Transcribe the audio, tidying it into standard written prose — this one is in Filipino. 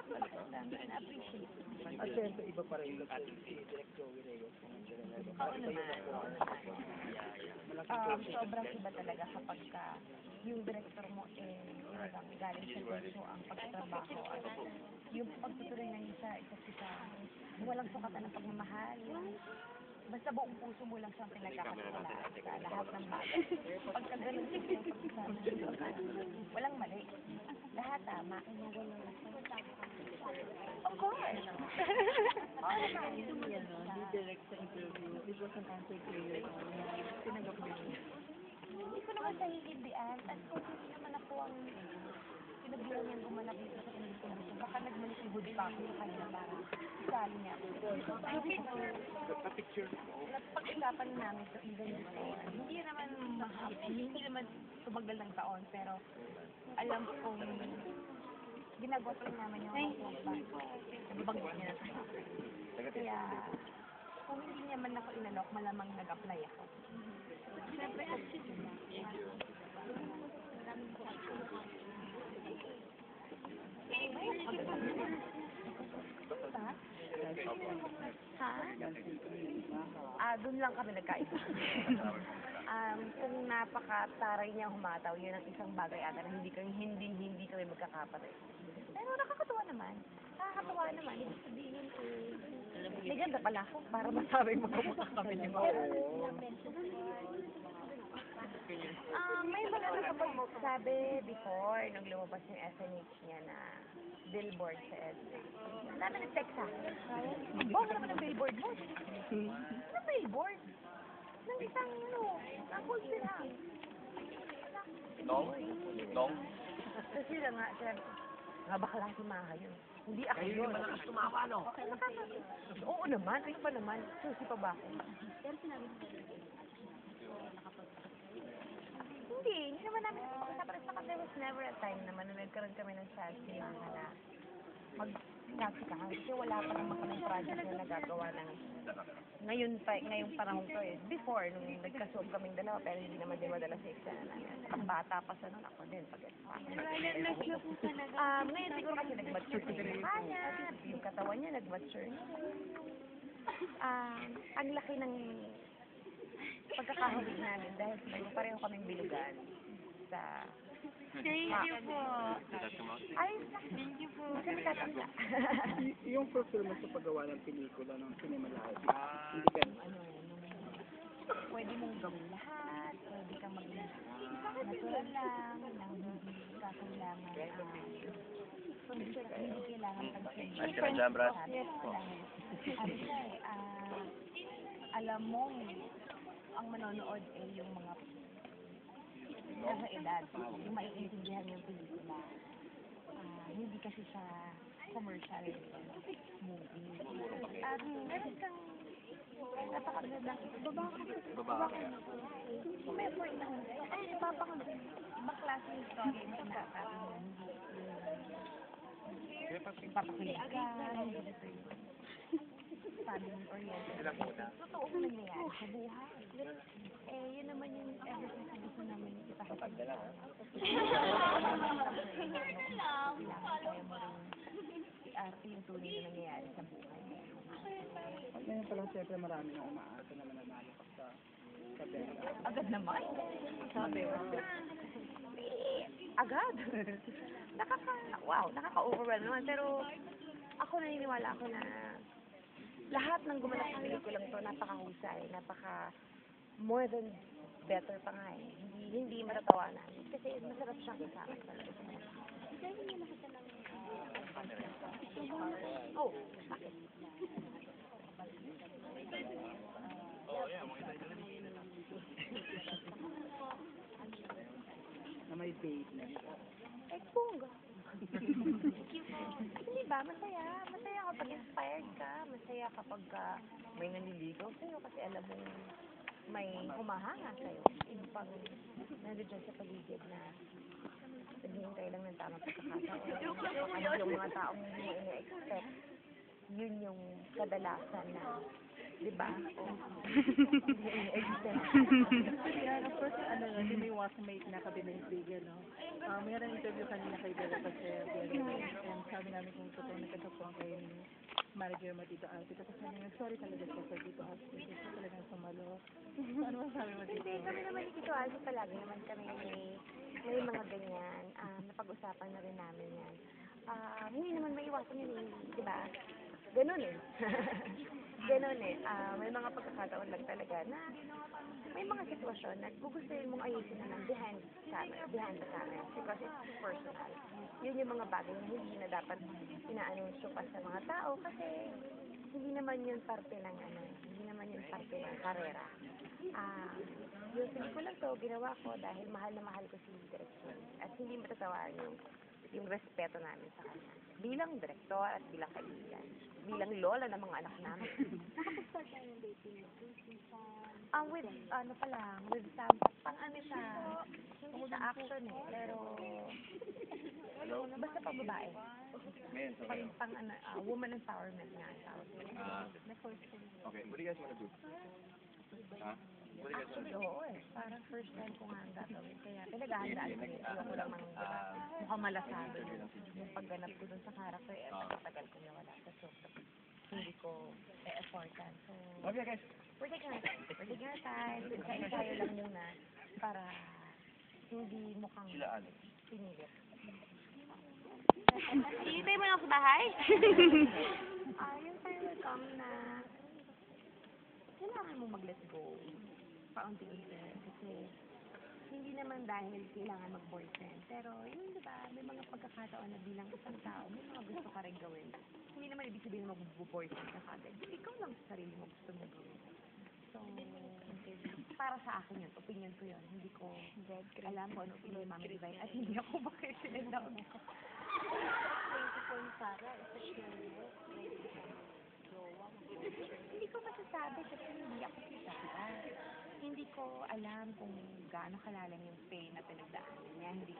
Na-appreciate. At syempre, iba pa rin yung Direct Joey Reyes. Oo naman. Sobrang iba talaga kapag yung director mo talagang galing sa puso ang pagtatrabaho at yung pagtutuloy na niya sa isa't isa. Walang sukatan ng pagmamahal. Basta buong puso mo lang siyang pinagkakatiwalaan sa lahat ng bagay. Pagka ganun sila yung pagsasama, walang mali. Lahat tama. Of course. Hindi direct sa interview. It was an answer to you. Tinanggap mo yun. Hindi ko naman sahihindian at kung hindi naman ako ang pinabilang niyang gumanap dito sa pinagpindusyon, baka nagmalikihod pa ako sa kanya para isali niya ako. Napag-usapan namin ito even before. Hindi naman tumagal ng taon, pero alam kong ginagawa pa rin naman yung nababanggit niya na ito. Kaya kung hindi niya man ako inalok, malamang nag-apply ako. Siyempre, doon lang kami nagkaiba. Kung napakataray niya humataw, yun ang isang bagay ata na hindi kami magkakapatid. Pero nakakatuwa naman. Ibig sabihin may ganda pala ako para masabi mo kung kami ni Mo. May mga nakapagsabi before nung lumabas yung SNH niya na billboard sa EDSA. Ang dami nag-text sa akin. Ang bongga naman ng billboard mo. Anong billboard? Ng isang ang kulsi lang. Nong? Kasi lang nga, nga bakla si Maha yun. Hindi ako yun. Kayo yung malakas tumawa, no? Oo naman, ayun pa naman. Susi pa ba ako? Hindi naman namin pag-usapan sa there was never a time naman na nagkaroon kami ng chance na mag-saksikahan. Kasi wala pa naman kami project na nagagawa ng ngayong panahon ko eh. Before, nung nagka-soap kaming dalawa, pero hindi naman din madala sa eksena namin. Ang bata pa sa nun, ako din. Ngayon siguro kasi nag-mature yung kanya, yung katawan niya nag-mature. Ang laki ng pagkakahawig namin dahil pareho kaming bilugan sa Thank you po. ayos lang. Thank you po. Kasi nagtatanda. Yung fulfill mo sa paggawa ng pelikula ng Cinema Live, hindi ka Pwede mong gawin lahat, pwede kang maging natural lang, nang hindi kakailangan hindi kailangan pansin. Ayos ka na dyan, Brad? Alam mong ang manonood yung mga nasa edad, yung maiintindihan yung pelikula. Hindi kasi siya commercial movie. Meron kang napakagandang baba ka. May effort lang. Ibang klase yung story na sinasabi mo. Ipapakilig ka, hindi dito yung family-oriented. Totoo ko nangyayari sa buhay. Yun naman yung everything na gusto namin ipakita. Kailangan kaya mo rin i-arte yung tunay na nangyayari sa buhay. At ngayon pa lang, siyempre marami nang umaasa na mananalo ka sa pera. Agad naman. Sabi mo. Agad. Nakaka-overwhelm naman. Pero ako naniniwala ako na lahat ng gumanap sa pelikulang to napakahusay, more than better pa nga eh. Hindi matatawanan. Kasi masarap siyang kasama talaga sa mga. Oh, bakit? Na may date na. Bongga. Hindi ba? Masaya. Masaya kapag inspired ka. Masaya kapag may nanliligaw sa'yo kasi alam mo may humahanga sa'yo. Yung pag nandiyan sa paligid na naghihintay lang ng tamang pagkakataon. Ano yung mga taong hindi mo ina-expect. Yun yung kadalasan na Diba? Yeah, of course, hindi may workmate na kabinaibigan, no? Mayroon interview kanina kay Bella Paseo, and sabi namin kung totoo na katapos kay manager mo dito, Alfie. Tapos sabi niya, sorry talaga siya sa dito, Alfie. Kasi talagang sumalo. Ano masabi mo dito? Hindi, kami naman dito, Alvin, palagi naman kami may mga ganyan. Napag-usapan na rin namin yan. Hindi naman maiwasan yun, di ba? Ganun eh. Ganun eh. May mga pagkakataon lang talaga na may mga sitwasyon na gugustuhin mong ayusin naman behind the camera because it's personal. Yun yung mga bagay na hindi na dapat inaanunsyo pa sa mga tao kasi hindi naman yun parte ng hindi naman yun parte ng karera. Yung pelikula to, ginawa ko dahil mahal na mahal ko si director at hindi matatawaan yung respeto namin sa kanya. Bilang director at bilang kaibigan. Bilang lola ng mga anak namin. Nakapag-start tayo ng dating With, with some, siya, hindi sa action eh, pero, basta pang babae. Men, so Pang woman empowerment nga ang tawag nila. okay, what do you guys want to do? Huh? What do you guys want to Actually, do? oo eh. Parang first time ko nga ang gagawin. Kaya pinag-ahandaan ko yun. Ayoko lang mukhang malasado yung pagganap ko dun sa character. Matagal ko nawala sa show. Hindi ko e-effortan. So, Okay, guys. we're taking our time. We're taking our time. Ensayo lang muna para hindi mukhang Sila Alex. pinilit. Hihintay mo lang sa bahay? Yung time will come na kailangan mo mag-let go. Paunti-unti. Kasi hindi naman dahil kailangan mag-boyfriend. Pero yun, di ba, may mga pagkakataon na bilang isang tao, may mga gusto ka rin gawin. Hindi naman ibig sabihin mag-boyfriend ka kagad. Ikaw lang sa sarili mo gusto mo gawin. So, para sa akin yun, opinion ko yun. Hindi ko alam kung ano opinion ni Mami Divine at hindi ako makikinig na ako. Hindi ko masasabi kasi hindi ako si Sarah. Hindi ko alam kung gaano kalalim yung pain na pinagdaanan niya. Hindi ko